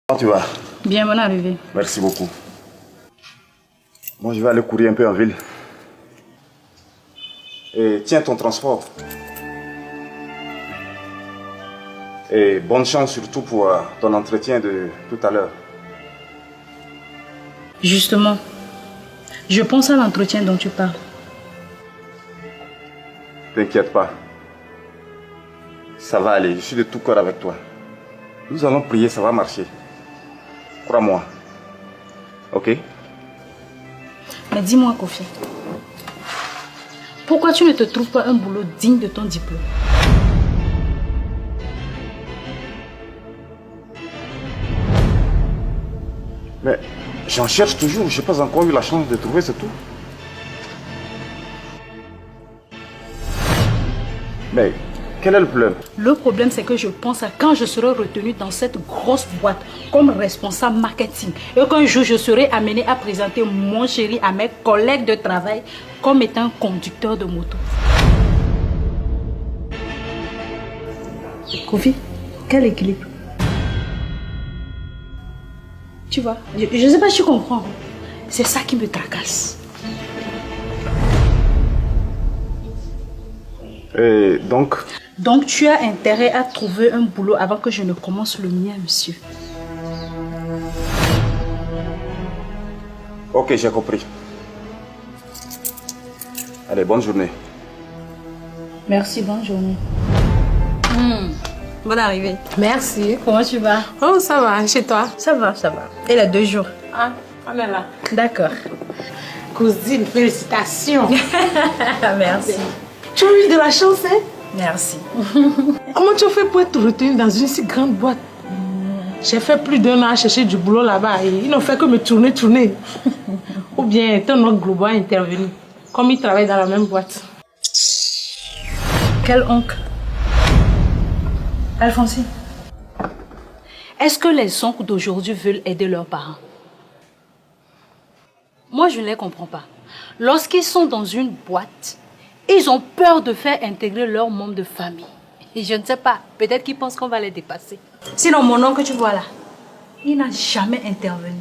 Comment tu vas? Bien, bonne arrivée. Merci beaucoup. Bon, je vais aller courir un peu en ville. Et tiens ton transport. Et bonne chance surtout pour ton entretien de tout à l'heure. Justement, je pense à l'entretien dont tu parles. T'inquiète pas. Ça va aller, je suis de tout cœur avec toi. Nous allons prier, ça va marcher. Crois-moi. Ok? Mais dis-moi, Kofi, pourquoi tu ne te trouves pas un boulot digne de ton diplôme? Mais j'en cherche toujours, je n'ai pas encore eu la chance de trouver, c'est tout. Mais quel est le problème? Le problème, c'est que je pense à quand je serai retenue dans cette grosse boîte comme responsable marketing et qu'un jour je serai amenée à présenter mon chéri à mes collègues de travail comme étant conducteur de moto. Kofi, quel équilibre? Tu vois, je ne sais pas si tu comprends. C'est ça qui me tracasse. Et donc? Donc tu as intérêt à trouver un boulot avant que je ne commence le mien, monsieur. Ok, j'ai compris. Allez, bonne journée. Merci, bonne journée. Bonne arrivée. Merci. Comment tu vas? Oh, ça va. Chez toi? Ça va, ça va. Et les 2 jours? Ah, on est là. D'accord. Cousine, félicitations. Merci. Tu as eu de la chance, hein? Merci. Comment tu as fait pour être retenue dans une si grande boîte? J'ai fait plus d'1 an à chercher du boulot là-bas et ils n'ont fait que me tourner. Ou bien ton oncle global est intervenu, comme ils travaillent dans la même boîte. Quel oncle? Alphonsine, est-ce que les oncles d'aujourd'hui veulent aider leurs parents? Moi, je ne les comprends pas. Lorsqu'ils sont dans une boîte, ils ont peur de faire intégrer leurs membres de famille. Et je ne sais pas, peut-être qu'ils pensent qu'on va les dépasser. Sinon, mon oncle que tu vois là, il n'a jamais intervenu.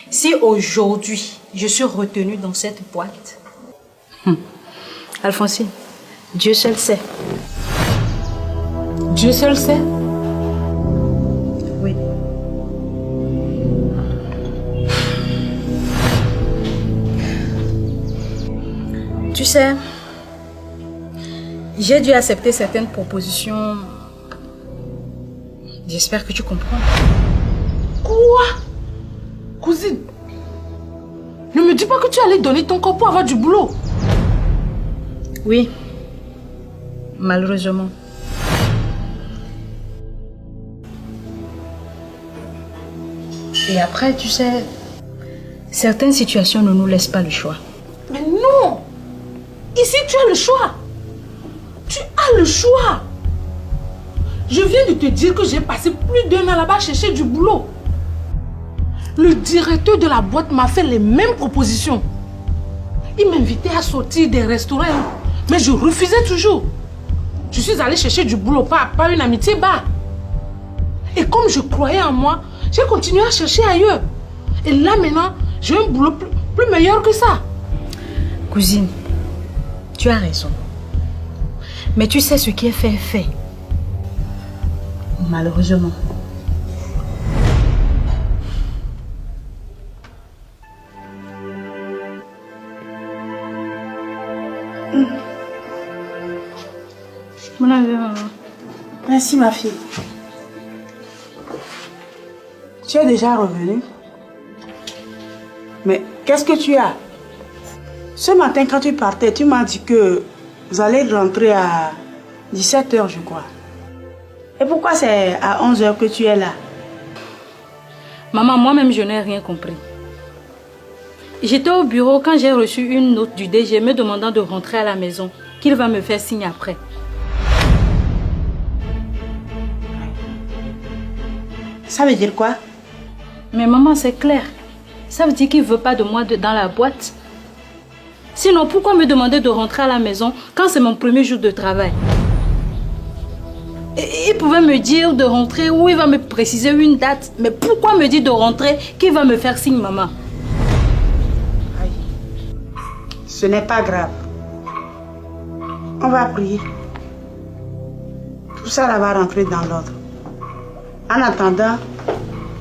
Si aujourd'hui, je suis retenue dans cette boîte, Alphonsine, Dieu seul sait. Dieu seul sait. Oui. Tu sais, j'ai dû accepter certaines propositions. J'espère que tu comprends. Quoi? Cousine, ne me dis pas que tu allais donner ton corps pour avoir du boulot. Oui, malheureusement. Et après, tu sais, certaines situations ne nous laissent pas le choix. Mais non! Ici, tu as le choix. Tu as le choix. Je viens de te dire que j'ai passé plus d'1 an là-bas à chercher du boulot. Le directeur de la boîte m'a fait les mêmes propositions. Il m'invitait à sortir des restaurants, mais je refusais toujours. Je suis allée chercher du boulot, pas une amitié bas. Et comme je croyais en moi, j'ai continué à chercher ailleurs. Et là maintenant, j'ai un boulot plus meilleur que ça. Cousine, tu as raison. Mais tu sais ce qui est fait est fait. Malheureusement. Bonne année, maman. Merci ma fille. Tu es déjà revenue? Mais qu'est-ce que tu as? Ce matin quand tu partais, tu m'as dit que vous allez rentrer à 17 h je crois. Et pourquoi c'est à 11 h que tu es là? Maman, moi-même je n'ai rien compris. J'étais au bureau quand j'ai reçu une note du DG me demandant de rentrer à la maison, qu'il va me faire signe après. Ça veut dire quoi? Mais maman, c'est clair. Ça veut dire qu'il ne veut pas de moi dans la boîte. Sinon, pourquoi me demander de rentrer à la maison quand c'est mon premier jour de travail? Il pouvait me dire de rentrer ou il va me préciser une date. Mais pourquoi me dire de rentrer qu'il va me faire signe, maman? Aïe. Ce n'est pas grave. On va prier. Tout ça là va rentrer dans l'ordre. En attendant,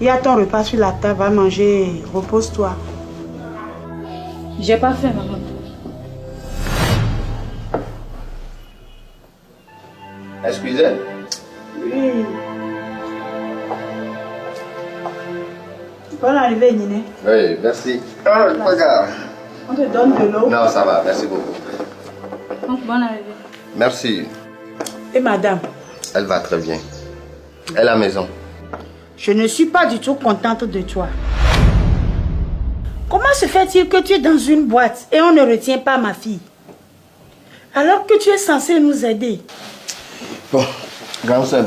il y a ton repas sur la table, va manger, repose-toi. J'ai pas faim, maman. Excusez. Oui. Bonne arrivée, Niné. Oui, merci. Ah, pas grave. On te donne de l'eau. Non, ça va, merci beaucoup. Donc, bonne arrivée. Merci. Et madame, Elle va très bien. Elle est à la maison. je ne suis pas du tout contente de toi. Comment se fait-il que tu es dans une boîte et on ne retient pas ma fille? Alors que tu es censée nous aider. Bon, grande sœur.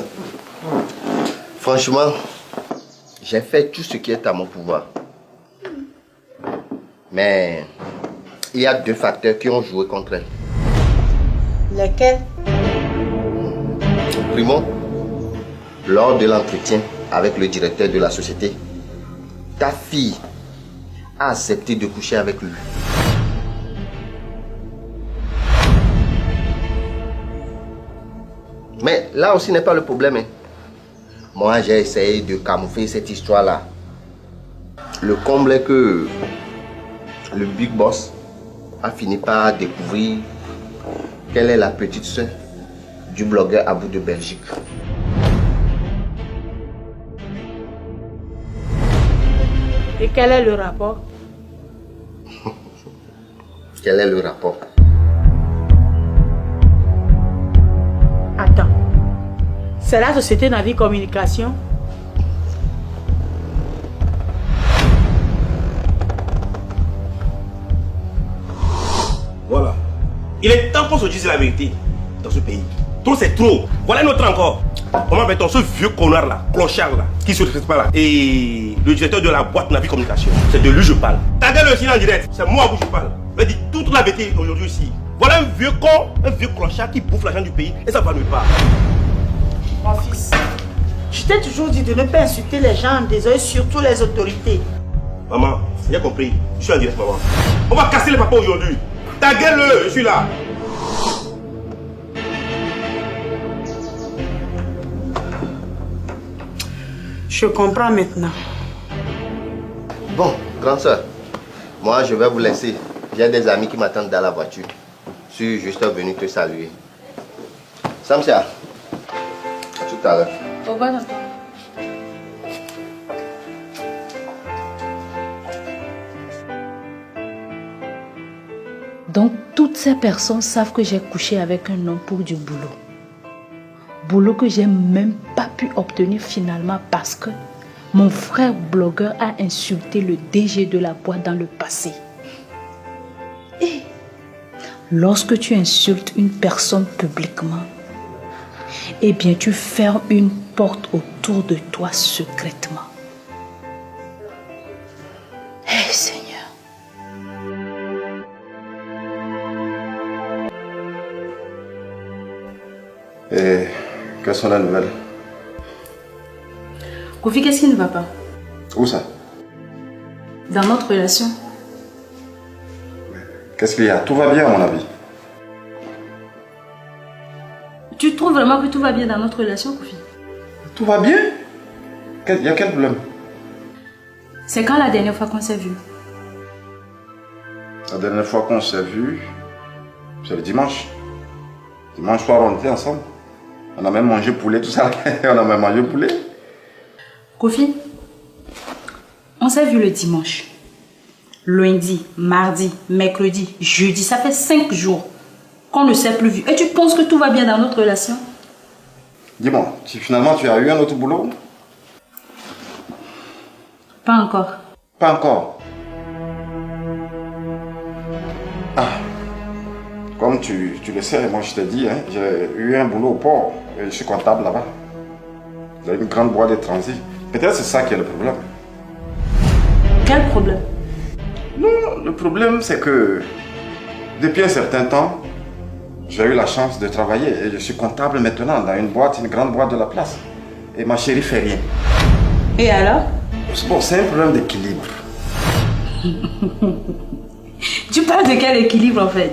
Franchement, j'ai fait tout ce qui est à mon pouvoir. Mais il y a 2 facteurs qui ont joué contre elle. Lesquels? Primo, lors de l'entretien avec le directeur de la société, ta fille a accepté de coucher avec lui. Mais là aussi n'est pas le problème. Moi, j'ai essayé de camoufler cette histoire-là. Le comble est que le Big Boss a fini par découvrir qu'elle est la petite sœur du blogueur Abou de Belgique. Et quel est le rapport? Quel est le rapport? Attends. C'est la société Navi Communication? Voilà. Il est temps qu'on se dise la vérité dans ce pays. Trop c'est trop. Voilà une autre encore. Comment appelle-t-on ce vieux connard là, clochard là, qui se respecte pas là? Et le directeur de la boîte Navi Communication. C'est de lui je parle. T'as le signe en direct. C'est moi où je parle. Je dis toute la vérité aujourd'hui ici. Voilà un vieux con, un vieux clochard qui bouffe l'argent du pays et ça va nulle part. Mon fils, je t'ai toujours dit de ne pas insulter les gens en désordre, surtout les autorités. Maman, j'ai compris. Je suis en direct, maman. On va casser les papas aujourd'hui. Ta gueule, je suis là. Je comprends maintenant. Bon, grande soeur, moi je vais vous laisser. J'ai des amis qui m'attendent dans la voiture. Je suis juste venu te saluer. Samsia, tout à l'heure. Au revoir, tonton. Donc, toutes ces personnes savent que j'ai couché avec un homme pour du boulot. Boulot que j'ai même pas pu obtenir finalement parce que mon frère blogueur a insulté le DG de la boîte dans le passé. Et lorsque tu insultes une personne publiquement, eh bien tu fermes une porte autour de toi secrètement. Eh Seigneur. Et quelles sont les nouvelles? Kofi, qu'est-ce qui ne va pas Où ça? dans notre relation? Qu'est-ce qu'il y a? Tout va bien à mon avis. Tu trouves vraiment que tout va bien dans notre relation, Kofi? Tout va bien? Il y a quel problème? C'est quand la dernière fois qu'on s'est vu? La dernière fois qu'on s'est vu, c'est le dimanche. Dimanche soir, on était ensemble. On a même mangé poulet, tout ça. On a même mangé poulet. Kofi, on s'est vu le dimanche. Lundi, mardi, mercredi, jeudi. Ça fait 5 jours qu'on ne s'est plus vu. Et tu penses que tout va bien dans notre relation? Dis-moi, finalement tu as eu un autre boulot? Pas encore. Pas encore. Ah, comme tu le sais, moi je t'ai dit, hein, j'ai eu un boulot au port. Et je suis comptable là-bas. Dans une grande boîte de transit. Peut-être c'est ça qui est le problème. Quel problème? Non, le problème c'est que depuis un certain temps, j'ai eu la chance de travailler et je suis comptable maintenant dans une grande boîte de la place. Et ma chérie fait rien. Et alors? Bon, c'est un problème d'équilibre. Tu parles de quel équilibre en fait?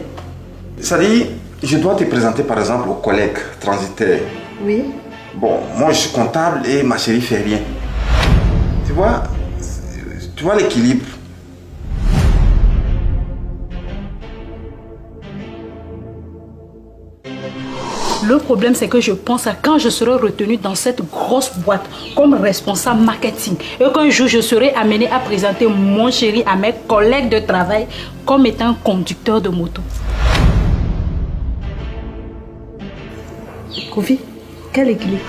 C'est-à-dire, je dois te présenter par exemple aux collègues transitaires. Oui. Bon, moi je suis comptable et ma chérie fait rien. Tu vois l'équilibre. Le problème, c'est que je pense à quand je serai retenue dans cette grosse boîte comme responsable marketing et qu'un jour je serai amenée à présenter mon chéri à mes collègues de travail comme étant conducteur de moto. Kofi, quel équilibre?